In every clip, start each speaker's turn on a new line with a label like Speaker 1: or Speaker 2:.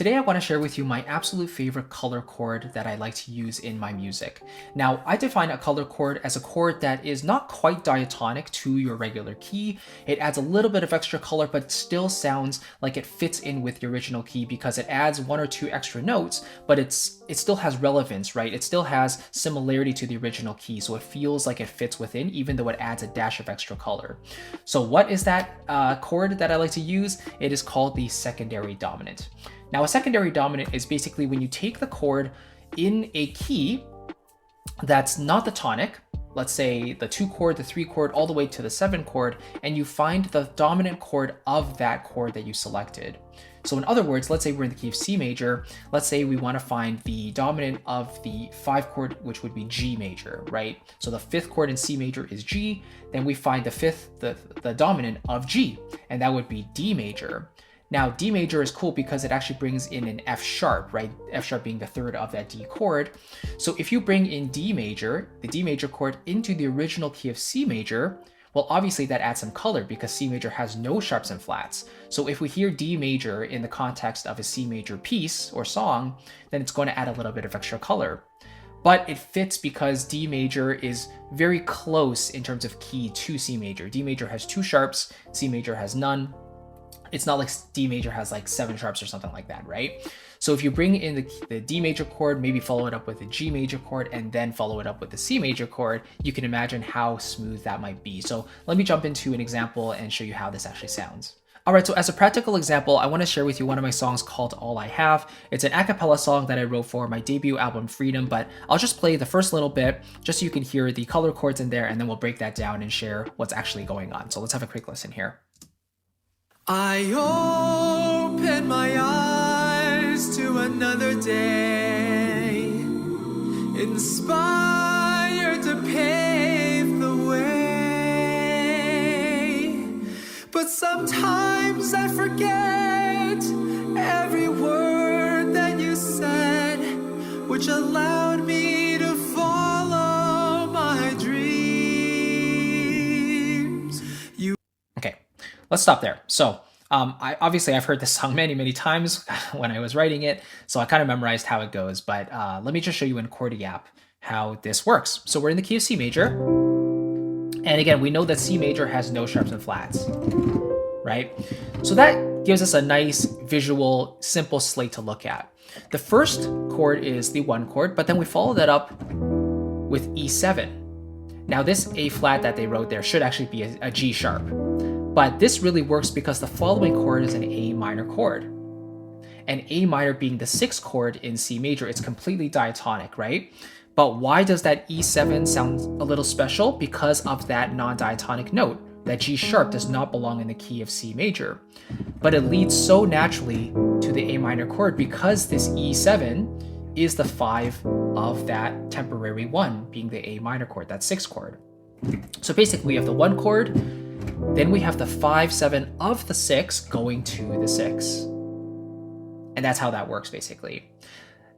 Speaker 1: Today I want to share with you my absolute favorite color chord that I like to use in my music. Now, I define a color chord as a chord that is not quite diatonic to your regular key. It adds a little bit of extra color, but still sounds like it fits in with the original key because it adds one or two extra notes, but it still has relevance, right? It still has similarity to the original key, so it feels like it fits within, even though it adds a dash of extra color. So what is that chord that I like to use? It is called the secondary dominant. Now, a secondary dominant is basically when you take the chord in a key that's not the tonic, let's say the 2 chord, the 3 chord, all the way to the 7 chord, and you find the dominant chord of that chord that you selected. So in other words, let's say we're in the key of C major. Let's say we want to find the dominant of the 5 chord, which would be G major, right? So the 5th chord in C major is G. Then we find the dominant of G, and that would be D major. Now, D major is cool because it actually brings in an F sharp, right? F sharp being the 3rd of that D chord. So if you bring in D major, the D major chord, into the original key of C major, well, obviously that adds some color because C major has no sharps and flats. So if we hear D major in the context of a C major piece or song, then it's going to add a little bit of extra color. But it fits because D major is very close in terms of key to C major. D major has 2 sharps, C major has none. It's not like D major has like 7 sharps or something like that, right? So if you bring in the D major chord, maybe follow it up with the G major chord, and then follow it up with the C major chord, you can imagine how smooth that might be. So let me jump into an example and show you how this actually sounds. All right, so as a practical example, I want to share with you one of my songs called All I Have. It's an a cappella song that I wrote for my debut album, Freedom, but I'll just play the first little bit just so you can hear the color chords in there, and then we'll break that down and share what's actually going on. So let's have a quick listen here.
Speaker 2: I open my eyes to another day, inspired to pave the way. But sometimes I forget every word that you said, which allowed me to follow my dreams.
Speaker 1: Okay, let's stop there. So I've heard this song many times when I was writing it, so I kind of memorized how it goes, but let me just show you in ChordieApp how this works. So we're in the key of C major, and again, we know that C major has no sharps and flats, right? So that gives us a nice visual, simple slate to look at. The first chord is the 1 chord, but then we follow that up with E7. Now this A flat that they wrote there should actually be a G sharp. But this really works because the following chord is an A minor chord. And A minor being the 6th chord in C major, it's completely diatonic, right? But why does that E7 sound a little special? Because of that non-diatonic note. That G sharp does not belong in the key of C major. But it leads so naturally to the A minor chord because this E7 is the 5 of that temporary 1, being the A minor chord, that 6th chord. So basically we have the 1 chord, then we have the 5/7 of the 6 going to the 6. And that's how that works, basically.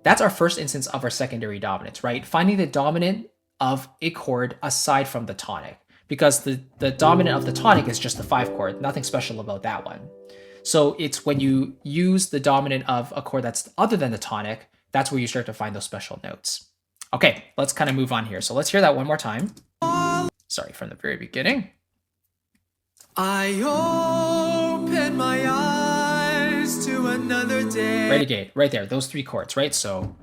Speaker 1: That's our first instance of our secondary dominance, right? Finding the dominant of a chord aside from the tonic, because the dominant of the tonic is just the 5 chord, nothing special about that one. So it's when you use the dominant of a chord that's other than the tonic, that's where you start to find those special notes. Okay, let's kind of move on here. So let's hear that one more time. Sorry, from the very beginning.
Speaker 2: I open my eyes to another day.
Speaker 1: Right there, those 3 chords, right? So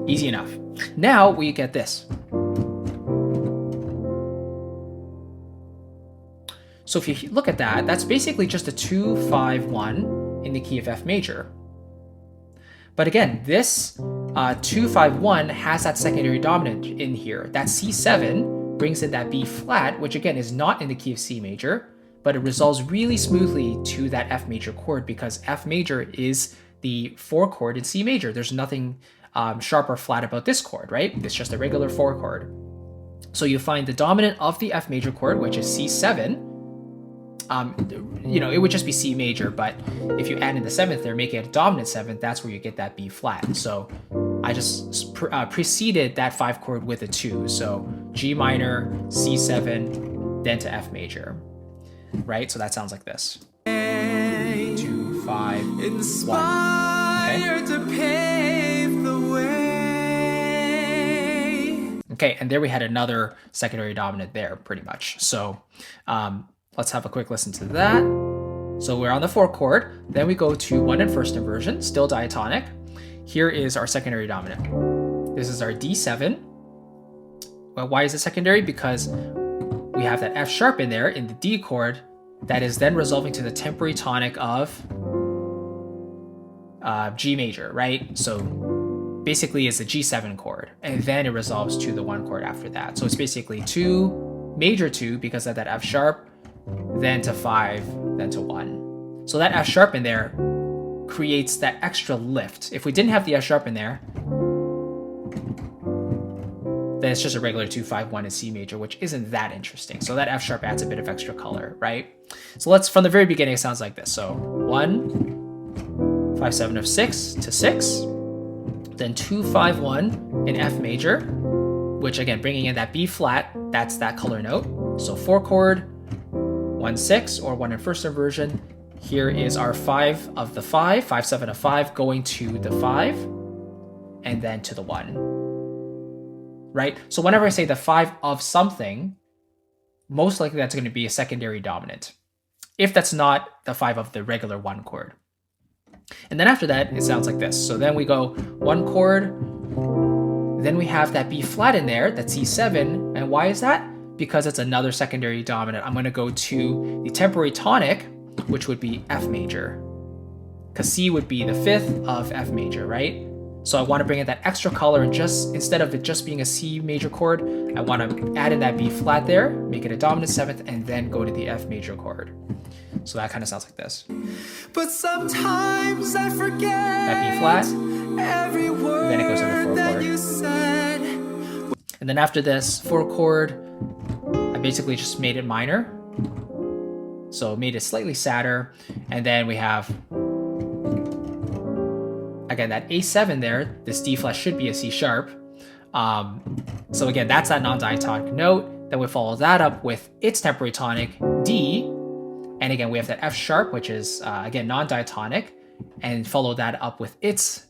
Speaker 1: easy enough. Now we get this. So if you look at that, that's basically just a 2-5-1 in the key of F major. But again, this 2-5-1 has that secondary dominant in here. That C7 brings in that B flat, which again is not in the key of C major, but it resolves really smoothly to that F major chord because F major is the 4 chord in C major. There's nothing sharp or flat about this chord, right? It's just a regular 4 chord. So you find the dominant of the F major chord, which is C7. It would just be C major, but if you add in the 7th there, make it a dominant 7th, that's where you get that B flat. So I just preceded that 5 chord with a 2. So G minor, C7, then to F major, right? So that sounds like this. 2, 5, 1.
Speaker 2: Inspired to pave the way.
Speaker 1: Okay, and there we had another secondary dominant there, pretty much. So let's have a quick listen to that. So we're on the 4 chord, then we go to 1 and first inversion, still diatonic. Here is our secondary dominant. This is our D7. Well, why is it secondary? Because we have that F sharp in there in the D chord that is then resolving to the temporary tonic of G major, right? So basically it's a G7 chord, and then it resolves to the 1 chord after that. So it's basically 2, major 2 because of that F sharp, then to 5, then to 1. So that F sharp in there creates that extra lift. If we didn't have the F sharp in there, then it's just a regular 2, 5, 1 in C major, which isn't that interesting. So that F sharp adds a bit of extra color, right? So let's, from the very beginning, it sounds like this. So 1, 5, 7 of 6 to 6, then 2, 5, 1 in F major, which again, bringing in that B flat, that's that color note. So 4 chord, 1, 6, or 1 in first inversion. Here is our 5 of the 5, 5, 7 of 5, going to the 5, and then to the 1. Right? So whenever I say the 5 of something, most likely that's going to be a secondary dominant, if that's not the 5 of the regular 1 chord. And then after that, it sounds like this. So then we go 1 chord, then we have that B flat in there, that's C7. And why is that? Because it's another secondary dominant. I'm going to go to the temporary tonic, which would be F major, because C would be the 5th of F major, right? So I want to bring in that extra color, and just instead of it just being a C major chord, I want to add in that B flat there, make it a dominant 7th, and then go to the F major chord. So that kind of sounds like this.
Speaker 2: But sometimes I forget
Speaker 1: That B flat,
Speaker 2: every word
Speaker 1: then it goes into 4
Speaker 2: that
Speaker 1: chord.
Speaker 2: you said.
Speaker 1: And then after this 4 chord, I basically just made it minor. So made it slightly sadder. And then we have, again, that A7 there. This D flat should be a C sharp. So again, that's that non-diatonic note. Then we follow that up with its temporary tonic, D. And again, we have that F sharp, which is, again, non-diatonic. And follow that up with its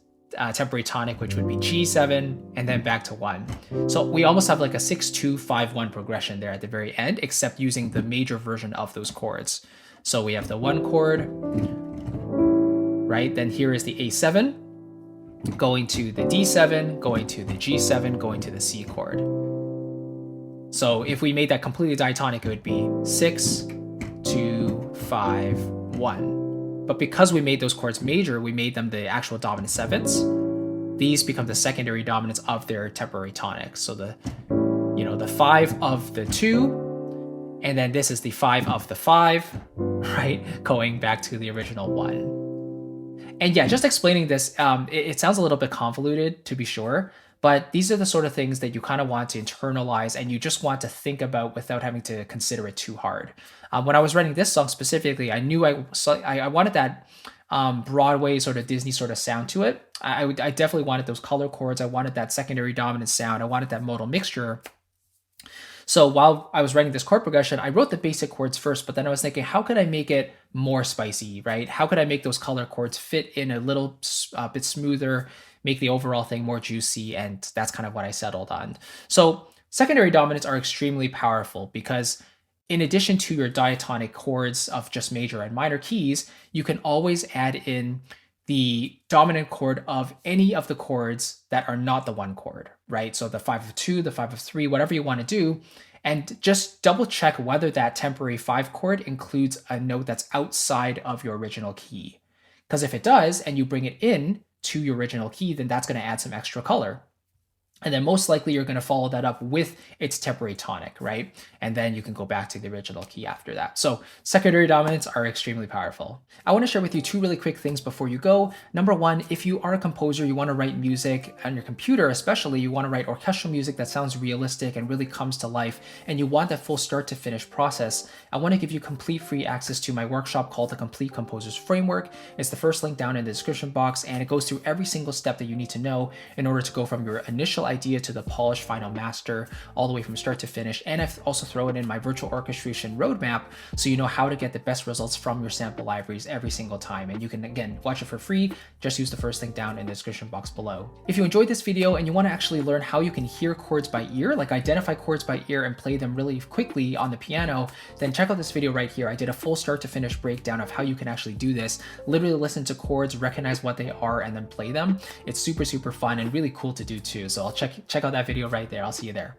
Speaker 1: temporary tonic, which would be G7, and then back to 1. So we almost have like a 6, 2, 5, 1 progression there at the very end, except using the major version of those chords. So we have the 1 chord, right? Then here is the A7, going to the D7, going to the G7, going to the C chord. So if we made that completely diatonic, it would be 6, 2, 5, 1. But because we made those chords major, we made them the actual dominant 7ths. These become the secondary dominants of their temporary tonic. So the 5 of the 2, and then this is the 5 of the 5, right? Going back to the original 1. And yeah, just explaining this, it sounds a little bit convoluted, to be sure, but these are the sort of things that you kind of want to internalize and you just want to think about without having to consider it too hard. When I was writing this song specifically, I knew I wanted that Broadway sort of Disney sort of sound to it. I definitely wanted those color chords. I wanted that secondary dominant sound. I wanted that modal mixture. So while I was writing this chord progression, I wrote the basic chords first, but then I was thinking, how could I make it more spicy, right? How could I make those color chords fit in a little bit smoother, make the overall thing more juicy? And that's kind of what I settled on. So secondary dominants are extremely powerful because in addition to your diatonic chords of just major and minor keys, you can always add in the dominant chord of any of the chords that are not the 1 chord, right? So the 5 of 2, the 5 of 3, whatever you want to do, and just double check whether that temporary 5 chord includes a note that's outside of your original key. Because if it does, and you bring it in to your original key, then that's going to add some extra color. And then most likely you're going to follow that up with its temporary tonic, right? And then you can go back to the original key after that. So secondary dominants are extremely powerful. I want to share with you 2 really quick things before you go. Number 1, if you are a composer, you want to write music on your computer, especially you want to write orchestral music that sounds realistic and really comes to life, and you want that full start to finish process, I want to give you complete free access to my workshop called the Complete Composer's Framework. It's the first link down in the description box, and it goes through every single step that you need to know in order to go from your initial idea to the polished final master all the way from start to finish. And I've also thrown in my virtual orchestration roadmap so you know how to get the best results from your sample libraries every single time. And you can, again, watch it for free. Just use the first link down in the description box below. If you enjoyed this video and you want to actually learn how you can hear chords by ear, like identify chords by ear and play them really quickly on the piano, then check out this video right here. I did a full start to finish breakdown of how you can actually do this. Literally listen to chords, recognize what they are, and then play them. It's super, super fun and really cool to do too. So check out that video right there. I'll see you there.